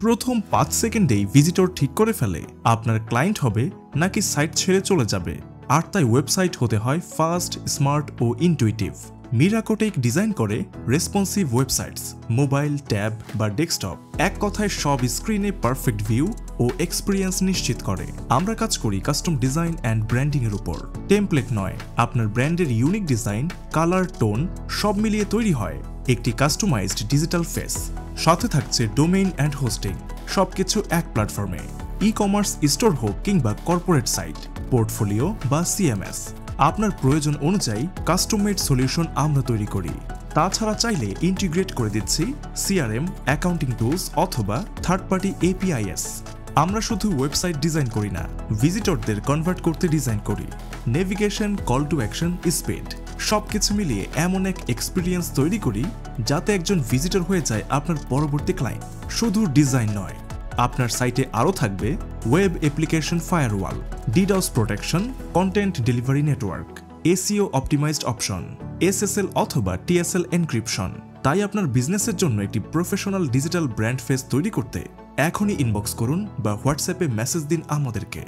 প্রথম 5 সেকেন্ডেই ভিজিটর ঠিক করে ফেলে আপনার ক্লায়েন্ট হবে নাকি সাইট ছেড়ে চলে যাবে। আর তাই ওয়েবসাইট হতে হয় ফাস্ট, স্মার্ট ও ইনটুইটিভ। মিরাকোটেক ডিজাইন করে রেসপন্সিভ ওয়েবসাইটস, মোবাইল, ট্যাব বা ডেস্কটপ, এক কথায় সব স্ক্রিনে পারফেক্ট ভিউ ও এক্সপিরিয়েন্স নিশ্চিত করে। আমরা কাজ করি কাস্টম ডিজাইন অ্যান্ড ব্র্যান্ডিং এর উপর। টেমপ্লেট নয়, আপনার ব্র্যান্ডের ইউনিক ডিজাইন, কালার, টোন সব মিলিয়ে তৈরি হয় একটি কাস্টমাইজড ডিজিটাল ফেস। সাথে থাকছে ডোমেইন অ্যান্ড হোস্টিং, সবকিছু এক প্ল্যাটফর্মে। ই কমার্স স্টোর হোক কিংবা কর্পোরেট সাইট, পোর্টফোলিও বা সিএমএস, আপনার প্রয়োজন অনুযায়ী কাস্টম মেড সলিউশন আমরা তৈরি করি। তাছাড়া চাইলে ইন্টিগ্রেট করে দিচ্ছি সিআরএম, অ্যাকাউন্টিং টুলস অথবা থার্ড পার্টি এপিআইএস। আমরা শুধু ওয়েবসাইট ডিজাইন করি না, ভিজিটরদের কনভার্ট করতে ডিজাইন করি। Navigation, call to action, speed সবকিছু মিলিয়ে এমন এক এক্সপিরিয়েন্স তৈরি করি যাতে একজন ভিজিটর হয়ে যায় আপনার পরবর্তী ক্লায়েন্ট। শুধু ডিজাইন নয়, আপনার সাইটে আরও থাকবে web application firewall, deeds protection, content delivery network, SEO optimised option, SSL অথবা টিএসএল এনক্রিপশন। তাই আপনার বিজনেসের জন্য একটি প্রফেশনাল ডিজিটাল ব্র্যান্ড ফেস তৈরি করতে এখনই ইনবক্স করুন বা হোয়াটসঅ্যাপে মেসেজ দিন আমাদেরকে।